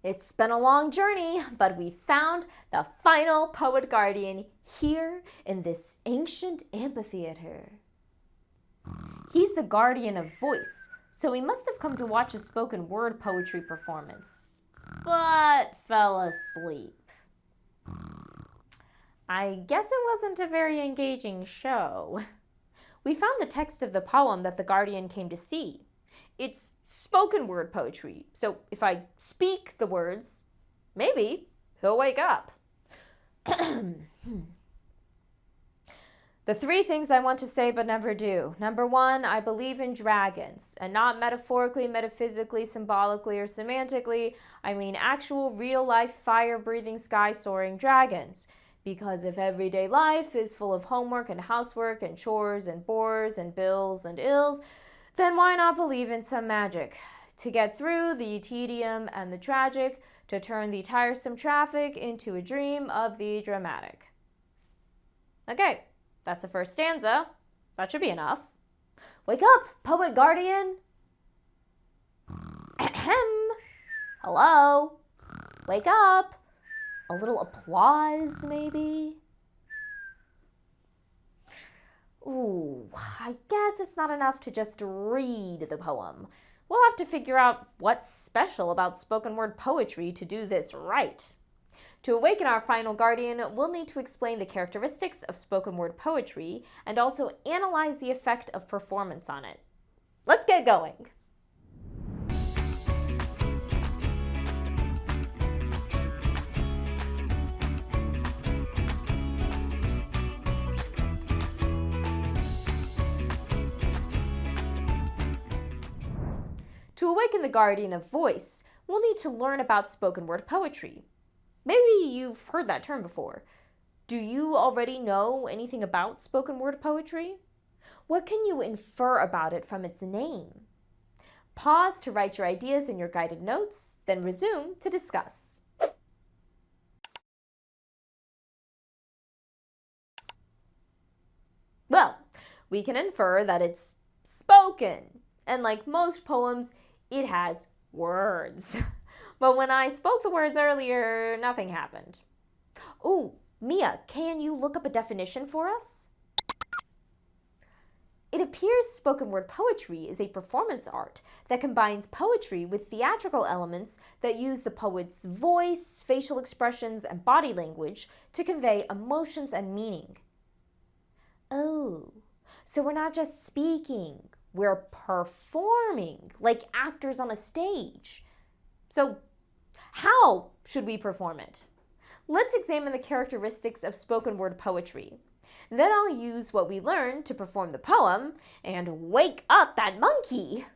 It's been a long journey, but we found the final poet guardian here in this ancient amphitheater. He's the guardian of voice, so he must have come to watch a spoken word poetry performance, but fell asleep. I guess it wasn't a very engaging show. We found the text of the poem that the guardian came to see. It's spoken word poetry, so if I speak the words, maybe he'll wake up. The 3 things I want to say but never do. Number 1, I believe in dragons, and not metaphorically, metaphysically, symbolically, or semantically. I mean actual, real-life, fire-breathing, sky-soaring dragons. Because if everyday life is full of homework and housework and chores and bores and bills and ills, then why not believe in some magic? To get through the tedium and the tragic, to turn the tiresome traffic into a dream of the dramatic. Okay, that's the first stanza. That should be enough. Wake up, poet guardian. Ahem. Hello. Wake up. A little applause, maybe? Ooh, I guess it's not enough to just read the poem. We'll have to figure out what's special about spoken word poetry to do this right. To awaken our final guardian, we'll need to explain the characteristics of spoken word poetry and also analyze the effect of performance on it. Let's get going. To awaken the guardian of voice, we'll need to learn about spoken word poetry. Maybe you've heard that term before. Do you already know anything about spoken word poetry? What can you infer about it from its name? Pause to write your ideas in your guided notes, then resume to discuss. Well, we can infer that it's spoken, and like most poems, it has words. But when I spoke the words earlier, nothing happened. Oh, Mia, can you look up a definition for us? It appears spoken word poetry is a performance art that combines poetry with theatrical elements that use the poet's voice, facial expressions, and body language to convey emotions and meaning. Oh, so we're not just speaking, we're performing like actors on a stage. So how should we perform it? Let's examine the characteristics of spoken word poetry. Then I'll use what we learned to perform the poem and wake up that monkey.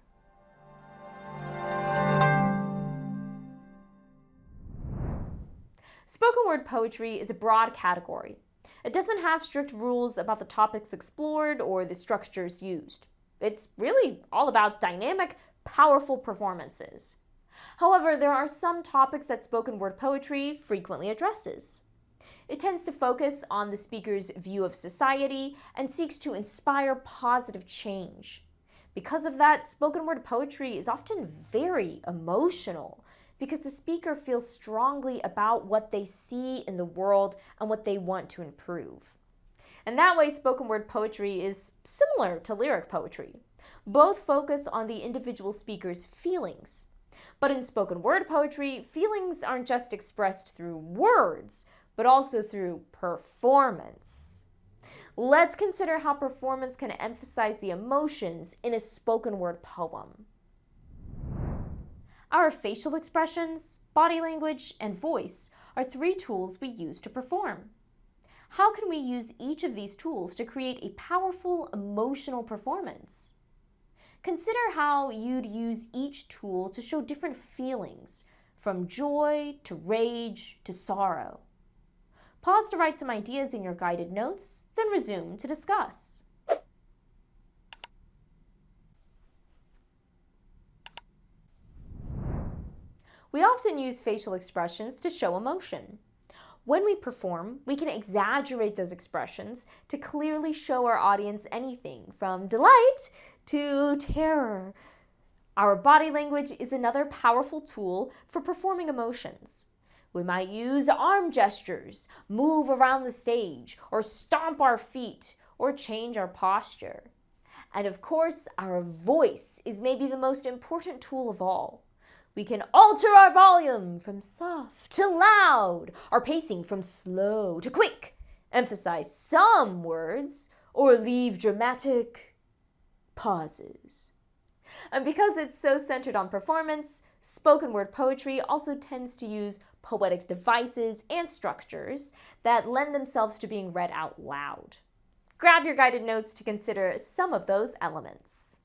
Spoken word poetry is a broad category. It doesn't have strict rules about the topics explored or the structures used. It's really all about dynamic, powerful performances. However, there are some topics that spoken word poetry frequently addresses. It tends to focus on the speaker's view of society and seeks to inspire positive change. Because of that, spoken word poetry is often very emotional because the speaker feels strongly about what they see in the world and what they want to improve. And that way, spoken word poetry is similar to lyric poetry. Both focus on the individual speaker's feelings. But in spoken word poetry, feelings aren't just expressed through words, but also through performance. Let's consider how performance can emphasize the emotions in a spoken word poem. Our facial expressions, body language, and voice are 3 tools we use to perform. How can we use each of these tools to create a powerful emotional performance? Consider how you'd use each tool to show different feelings, from joy to rage to sorrow. Pause to write some ideas in your guided notes, then resume to discuss. We often use facial expressions to show emotion. When we perform, we can exaggerate those expressions to clearly show our audience anything from delight to terror. Our body language is another powerful tool for performing emotions. We might use arm gestures, move around the stage, or stomp our feet, or change our posture. And of course, our voice is maybe the most important tool of all. We can alter our volume from soft to loud, our pacing from slow to quick, emphasize some words, or leave dramatic pauses. And because it's so centered on performance, spoken word poetry also tends to use poetic devices and structures that lend themselves to being read out loud. Grab your guided notes to consider some of those elements.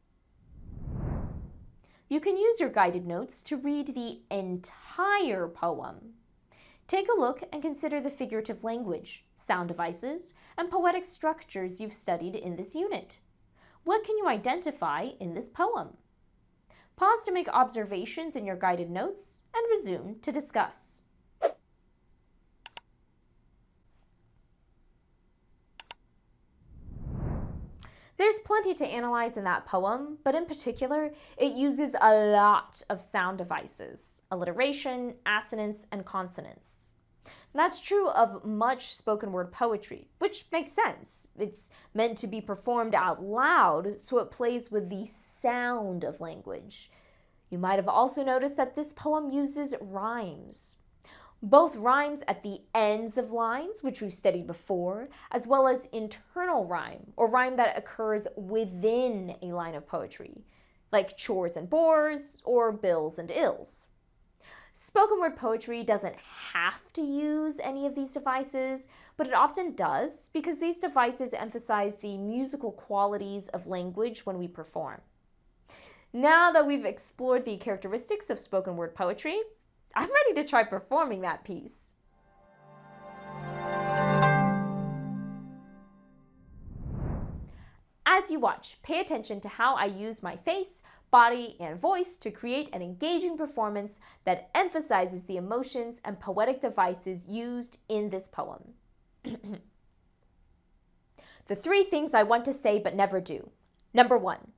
You can use your guided notes to read the entire poem. Take a look and consider the figurative language, sound devices, and poetic structures you've studied in this unit. What can you identify in this poem? Pause to make observations in your guided notes and resume to discuss. There's plenty to analyze in that poem, but in particular, it uses a lot of sound devices, alliteration, assonance, and consonants. That's true of much spoken word poetry, which makes sense. It's meant to be performed out loud, so it plays with the sound of language. You might have also noticed that this poem uses rhymes. Both rhymes at the ends of lines, which we've studied before, as well as internal rhyme, or rhyme that occurs within a line of poetry, like chores and bores, or bills and ills. Spoken word poetry doesn't have to use any of these devices, but it often does because these devices emphasize the musical qualities of language when we perform. Now that we've explored the characteristics of spoken word poetry, I'm ready to try performing that piece. As you watch, pay attention to how I use my face, body, and voice to create an engaging performance that emphasizes the emotions and poetic devices used in this poem. The 3 things I want to say but never do. Number 1,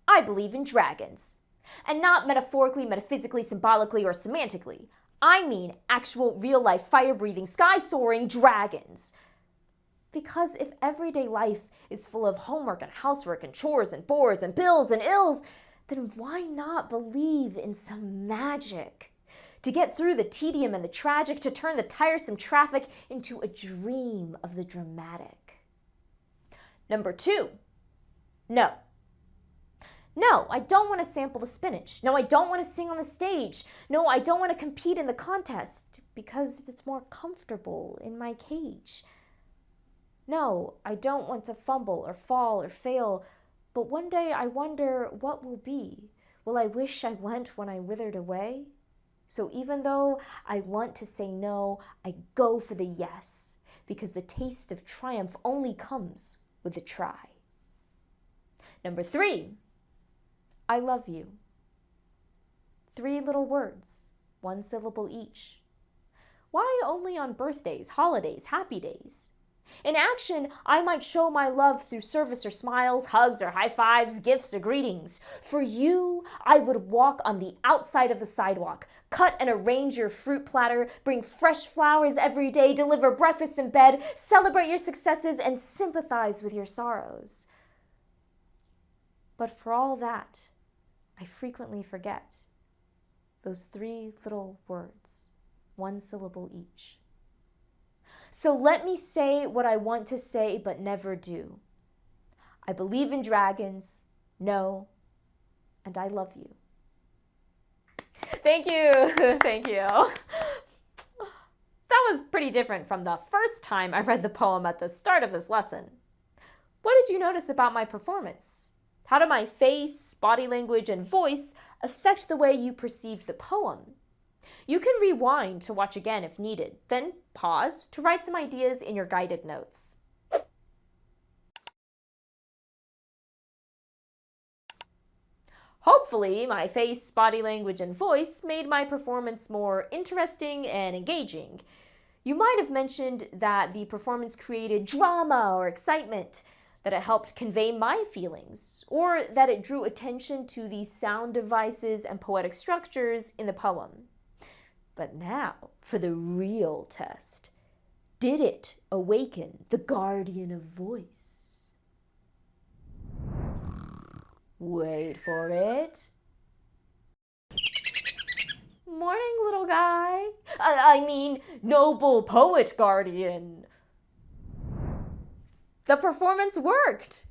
I believe in dragons. And not metaphorically, metaphysically, symbolically, or semantically. I mean actual, real-life, fire-breathing, sky-soaring dragons. Because if everyday life is full of homework and housework and chores and bores and bills and ills, then why not believe in some magic? To get through the tedium and the tragic, to turn the tiresome traffic into a dream of the dramatic. Number 2, no. No, I don't want to sample the spinach. No, I don't want to sing on the stage. No, I don't want to compete in the contest because it's more comfortable in my cage. No, I don't want to fumble or fall or fail, but one day I wonder what will be. Will I wish I went when I withered away? So even though I want to say no, I go for the yes, because the taste of triumph only comes with the try. Number 3, I love you. 3 little words, 1 syllable each. Why only on birthdays, holidays, happy days? In action, I might show my love through service or smiles, hugs or high fives, gifts or greetings. For you, I would walk on the outside of the sidewalk, cut and arrange your fruit platter, bring fresh flowers every day, deliver breakfast in bed, celebrate your successes, and sympathize with your sorrows. But for all that, I frequently forget those 3 little words, 1 syllable each. So let me say what I want to say but never do. I believe in dragons, no, and I love you. Thank you. Thank you. That was pretty different from the first time I read the poem at the start of this lesson. What did you notice about my performance? How did my face, body language, and voice affect the way you perceived the poem? You can rewind to watch again if needed, then pause to write some ideas in your guided notes. Hopefully, my face, body language, and voice made my performance more interesting and engaging. You might have mentioned that the performance created drama or excitement. that it helped convey my feelings, or that it drew attention to the sound devices and poetic structures in the poem. But now, for the real test. Did it awaken the guardian of voice? Wait for it. Morning, little guy. I mean, noble poet guardian. The performance worked.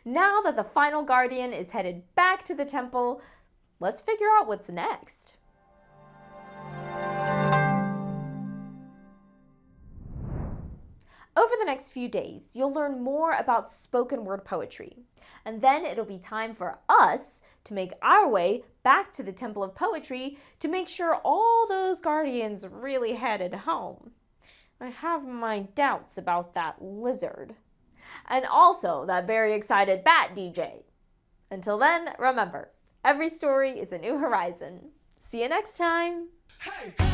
Now that the final guardian is headed back to the temple, let's figure out what's next. Over the next few days, you'll learn more about spoken word poetry, and then it'll be time for us to make our way back to the Temple of Poetry to make sure all those guardians really headed home. I have my doubts about that lizard. And also that very excited bat DJ. Until then, remember, every story is a new horizon. See you next time! Hey.